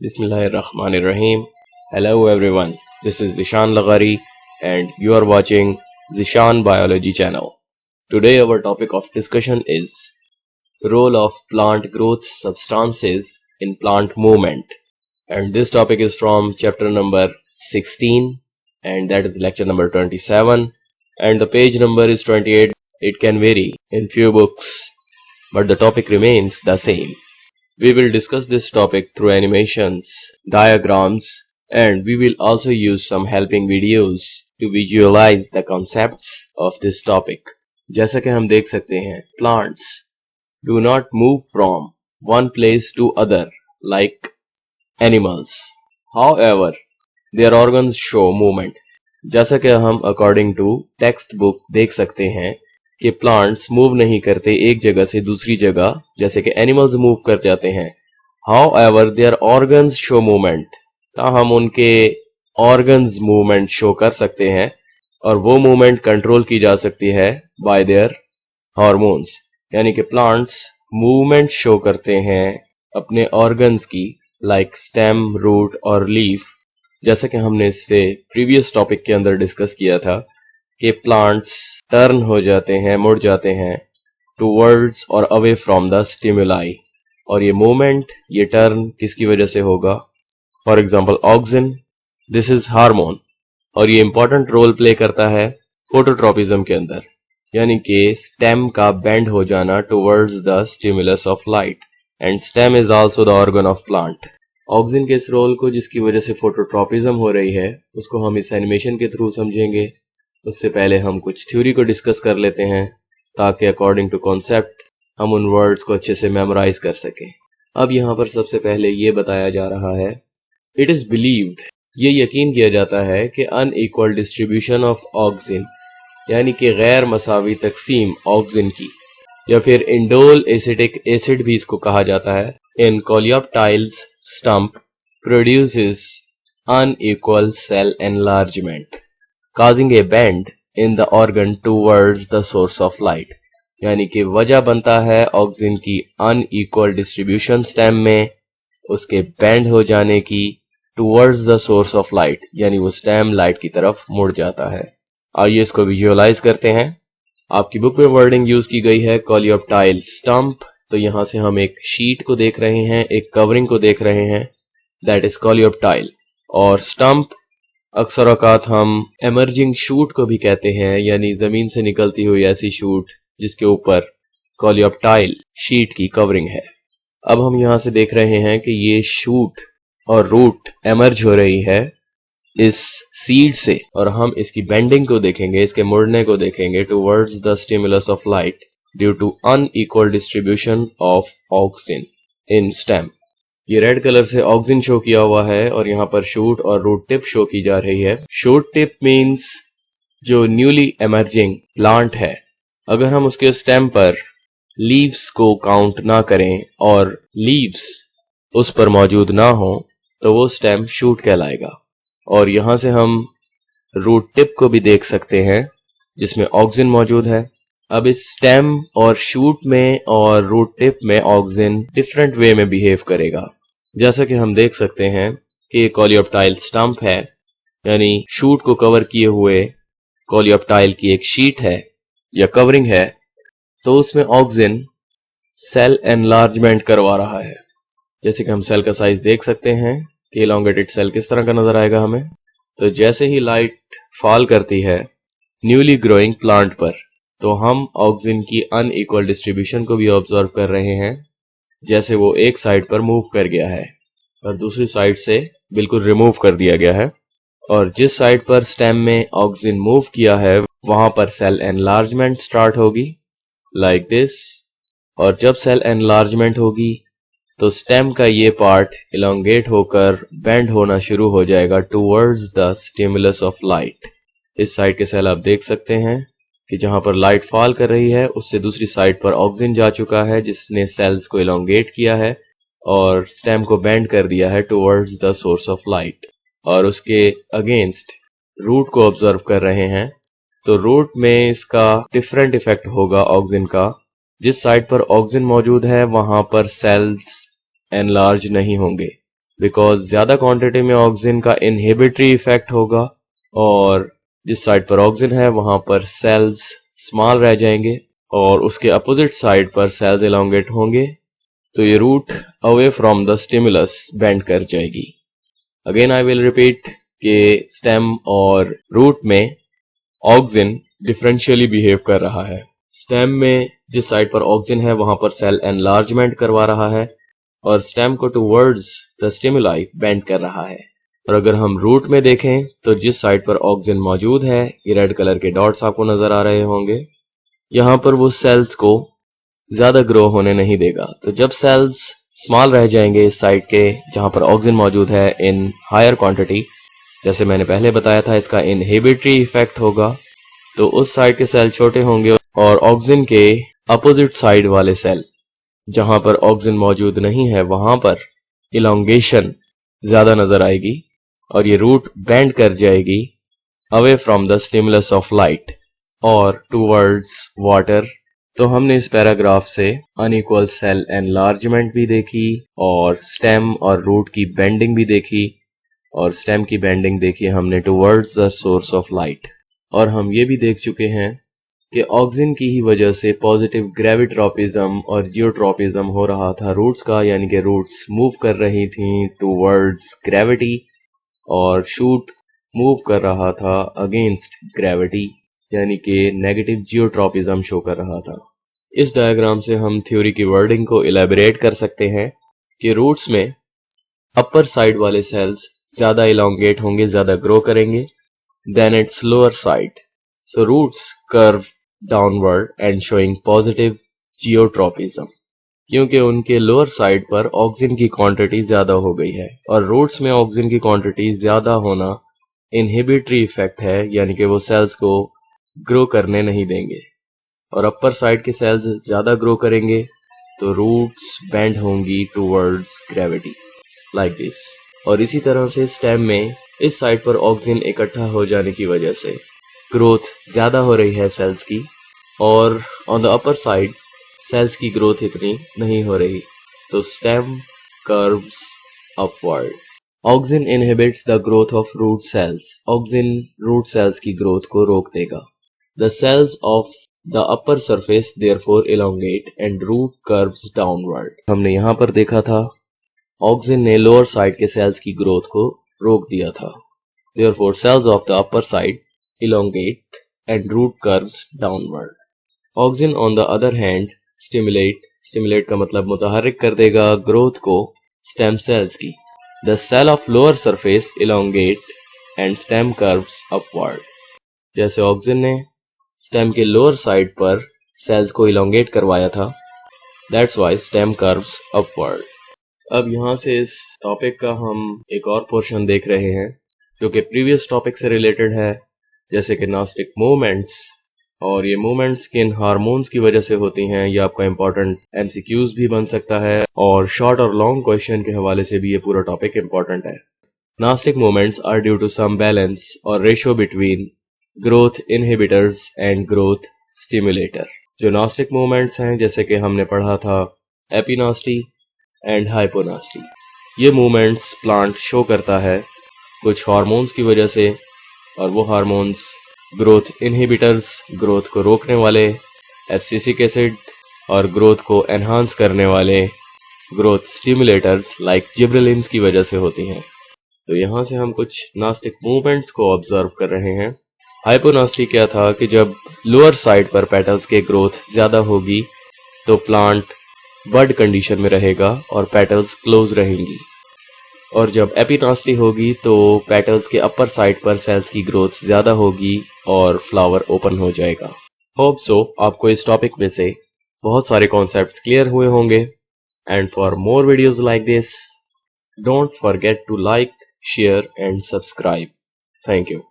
Bismillahirrahmanirrahim. Hello everyone. This is Zishan Lagari and you are watching Zishan Biology channel. Today our topic of discussion is role of plant growth substances in plant movement. And this topic is from chapter number 16 and that is lecture number 27 and the page number is 28. It can vary in few books but the topic remains the same. We will discuss this topic through animations, diagrams, and we will also use some helping videos to visualize the concepts of this topic. जैसा कि हम देख सकते हैं, plants do not move from one place to other like animals. However, their organs show movement. जैसा कि हम according to text book देख सकते हैं कि प्लांट्स मूव नहीं करते एक जगह से दूसरी जगह जैसे कि एनिमल्स मूव कर जाते हैं. However their organs show movement. हम उनके ऑर्गन्स मूवमेंट शो कर सकते हैं और वो मूवमेंट कंट्रोल की जा सकती है बाय देयर हार्मोन्स. यानी कि प्लांट्स मूवमेंट शो करते हैं अपने ऑर्गन्स की लाइक स्टेम, रूट और लीफ. जैसा कि हमने इससे प्रीवियस टॉपिक के अंदर डिस्कस किया था कि प्लांट्स टर्न हो जाते हैं, मुड़ जाते हैं टूवर्ड्स और अवे फ्रॉम द स्टिमुलाई. और ये मूवमेंट, ये टर्न किसकी वजह से होगा? For example auxin, this is hormone और ये इंपॉर्टेंट रोल प्ले करता है फोटोट्रोपिज्म के अंदर, यानी कि स्टेम का बेंड हो जाना towards the stimulus of light. And stem is also the organ of plant. Auxin के इस रोल को जिसकी वजह से फोटोट्रोपिज्म हो रही है उसको हम इस एनिमेशन के थ्रू समझेंगे. उससे पहले हम कुछ थ्योरी को डिस्कस कर लेते हैं ताकि अकॉर्डिंग टू कॉन्सेप्ट हम उन वर्ड्स को अच्छे से मेमोराइज कर सकें. अब यहाँ पर सबसे पहले ये बताया जा रहा है, इट इज बिलीव्ड, ये यकीन किया जाता है कि अनइक्वल डिस्ट्रीब्यूशन ऑफ ऑक्सिन यानी कि गैर मसावी तकसीम ऑक्सिन की, या फिर इंडोल एसिटिक एसिड भी इसको कहा जाता है, in coleoptiles stump produces unequal cell enlargement causing a bend in the organ towards the source of light. यानी कि वजह बनता है ऑक्सिन की अनइक्वल डिस्ट्रीब्यूशन स्टेम में, उसके बेंड हो जाने की towards the source of light, यानी वो स्टेम लाइट की तरफ मुड़ जाता है. आइए इसको विजुअलाइज करते हैं. आपकी बुक में वर्डिंग यूज की गई है कोलियोप्टाइल स्टम्प. तो यहां से हम एक शीट को देख रहे हैं, एक कवरिंग को देख रहे हैं, दैट इज कोलियोप्टाइल. और स्टम्प अक्सर औकात हम एमर्जिंग शूट को भी कहते हैं, यानी जमीन से निकलती हुई ऐसी शूट जिसके ऊपर कोलियोप्टाइल शीट की कवरिंग है. अब हम यहां से देख रहे हैं कि ये शूट और रूट एमर्ज हो रही है इस सीड से और हम इसकी बेंडिंग को देखेंगे, इसके मुड़ने को देखेंगे towards the stimulus of light due to unequal distribution of auxin in stem. ये रेड कलर से ऑक्सिन शो किया हुआ है और यहाँ पर शूट और रूट टिप शो की जा रही है. शूट टिप मीन्स जो न्यूली एमर्जिंग प्लांट है, अगर हम उसके स्टेम पर लीव्स को काउंट ना करें और लीव्स उस पर मौजूद ना हो तो वो स्टेम शूट कहलाएगा. और यहाँ से हम रूट टिप को भी देख सकते हैं जिसमें ऑक्सिन मौजूद है. अब इस स्टेम और शूट में और रूट टिप में ऑक्सिन डिफरेंट वे में बिहेव करेगा. जैसा कि हम देख सकते हैं कि ये कोलियोप्टाइल स्टम्प है, यानी शूट को कवर किए हुए कोलियोप्टाइल की एक शीट है या कवरिंग है, तो उसमें ऑक्सिन सेल एनलार्जमेंट करवा रहा है. जैसे कि हम सेल का साइज देख सकते हैं कि इलोंगेटेड सेल किस तरह का नजर आएगा हमें. तो जैसे ही लाइट फॉल करती है न्यूली ग्रोइंग प्लांट पर, तो हम ऑक्सिन की अनइक्वल डिस्ट्रीब्यूशन को भी ऑब्जर्व कर रहे हैं, जैसे वो एक साइड पर मूव कर गया है और दूसरी साइड से बिल्कुल रिमूव कर दिया गया है. और जिस साइड पर स्टेम में ऑक्सिन मूव किया है वहां पर सेल एनलार्जमेंट स्टार्ट होगी लाइक दिस. और जब सेल एनलार्जमेंट होगी तो स्टेम का ये पार्ट इलोंगेट होकर बेंड होना शुरू हो जाएगा towards the stimulus of light. इस साइड के सेल आप देख सकते हैं कि जहां पर लाइट फॉल कर रही है उससे दूसरी साइड पर ऑक्सिन जा चुका है जिसने सेल्स को इलोंगेट किया है और स्टेम को बेंड कर दिया है towards the source of light. और उसके अगेंस्ट रूट को ऑब्जर्व कर रहे हैं, तो रूट में इसका डिफरेंट इफेक्ट होगा ऑक्सिन का. जिस साइड पर ऑक्सिन मौजूद है वहां पर सेल्स एनलार्ज नहीं होंगे बिकॉज ज्यादा क्वांटिटी में ऑक्सिन का इनहिबिटरी इफेक्ट होगा और जिस साइड पर ऑक्सिन है वहां पर सेल्स स्मॉल रह जाएंगे और उसके अपोजिट साइड पर सेल्स एलोंगेट होंगे, तो ये root away from the stimulus bend कर जाएगी। अगेन आई विल रिपीट कि स्टेम और रूट में ऑक्सिन डिफरेंशियली बिहेव कर रहा है। स्टेम में जिस साइड पर ऑक्सिन है वहां पर सेल एनलार्जमेंट करवा रहा है और स्टेम को टुवर्ड्स द स्टिमुलाई बेंड कर रहा है। और अगर हम रूट में देखें तो जिस साइड पर ऑक्सिन मौजूद है, ये रेड कलर के डॉट्स आपको नजर आ रहे होंगे, यहाँ पर वो सेल्स को ज्यादा ग्रो होने नहीं देगा। तो जब सेल्स स्मॉल रह जाएंगे इस साइड के जहां पर ऑक्सिन मौजूद है इन हायर क्वांटिटी, जैसे मैंने पहले बताया था इसका इनहिबिटरी इफेक्ट होगा, तो उस साइड के सेल छोटे होंगे और ऑक्सिन के अपोजिट साइड वाले सेल जहां पर ऑक्सिन मौजूद नहीं है वहां पर इलोंगेशन ज्यादा नजर आएगी और ये रूट बेंड कर जाएगी away from the stimulus of light और टूवर्ड्स वाटर। तो हमने इस पैराग्राफ से अनइक्वल सेल एनलार्जमेंट भी देखी और स्टेम और रूट की बेंडिंग भी देखी, और स्टेम की बेंडिंग देखी हमने towards the source of light. और हम ये भी देख चुके हैं कि ऑक्सिन की ही वजह से पॉजिटिव ग्रेविट्रोपिज्म और जियोट्रोपिज्म हो रहा था रूट्स का, यानी कि रूट्स मूव कर रही थी टूवर्ड्स ग्रेविटी और शूट मूव कर रहा था अगेंस्ट ग्रेविटी, यानी कि नेगेटिव जियोट्रोपिज्म शो कर रहा था। इस डायग्राम से हम थ्योरी की वर्डिंग को इलेबोरेट कर सकते हैं कि रूट्स में अपर साइड वाले सेल्स ज्यादा इलोंगेट होंगे, ज्यादा ग्रो करेंगे than its lower side. So roots curve downward and showing positive geotropism, क्योंकि उनके लोअर साइड पर ऑक्सिन की क्वांटिटी ज्यादा हो गई है और रूट्स में ऑक्सिन की क्वांटिटी ज्यादा होना इनहिबिटरी इफेक्ट है, यानी कि वो सेल्स को ग्रो करने नहीं देंगे। और अपर साइड के सेल्स ज्यादा ग्रो करेंगे तो रूट्स बेंड होंगी टुवर्ड्स ग्रेविटी लाइक दिस। और इसी तरह से स्टेम में इस साइड पर ऑक्सिन इकट्ठा हो जाने की वजह से ग्रोथ ज्यादा हो रही है सेल्स की, और on the upper side cells की ग्रोथ इतनी नहीं हो रही, तो stem curves upward. Auxin inhibits the growth of root cells. Auxin root cells की ग्रोथ को रोक देगा। The cells of the upper surface therefore elongate and root curves downward. हमने यहाँ पर देखा था ऑक्सिन ने लोअर साइड के सेल्स की ग्रोथ को रोक दिया था। Therefore cells of the upper side elongate and root curves downward. Auxin on the other hand stimulate का मतलब मुतहर्रिक कर देगा ग्रोथ को स्टेम सेल्स की। The cell of lower surface elongate and stem curves upward. जैसे ऑक्सिन ने stem के lower side पर सेल्स को इलोंगेट करवाया था, that's why stem curves upward. अब यहाँ से इस टॉपिक का हम एक और पोर्शन देख रहे हैं जो कि प्रीवियस टॉपिक से रिलेटेड है, जैसे कि नास्टिक मूवमेंट्स, और ये मूवमेंट्स किन हार्मोन्स की वजह से होती हैं। ये आपका इंपॉर्टेंट एमसीक्यूज भी बन सकता है और शॉर्ट और लॉन्ग क्वेश्चन के हवाले से भी ये पूरा टॉपिक इंपॉर्टेंट है। Nastic movements are due to some balance और ratio between growth inhibitors and growth stimulator. जो नास्टिक मूवमेंट्स हैं जैसे कि हमने पढ़ा था एपिनास्टी एंड हाइपोनास्टी, ये मूवमेंट्स प्लांट शो करता है कुछ हार्मोन्स की वजह से, और वो हार्मोन्स ग्रोथ इनहिबिटर्स ग्रोथ को रोकने वाले एब्सिसिक एसिड और ग्रोथ को एनहांस करने वाले ग्रोथ स्टिमुलेटर्स लाइक जिब्रेलिन्स की वजह से होती हैं। तो यहाँ से हम कुछ नास्टिक मूवमेंट्स को ऑब्जर्व कर रहे हैं। हाइपोनास्टी क्या था कि जब लोअर साइड पर पेटल्स के ग्रोथ ज्यादा होगी तो प्लांट बड कंडीशन में रहेगा और पेटल्स क्लोज रहेंगी, और जब एपिनास्टी होगी तो पेटल्स के अपर साइड पर सेल्स की ग्रोथ ज्यादा होगी और फ्लावर ओपन हो जाएगा। होप सो आपको इस टॉपिक में से बहुत सारे कॉन्सेप्ट्स क्लियर हुए होंगे। And for more videos like this, don't forget to like, share and subscribe. Thank you.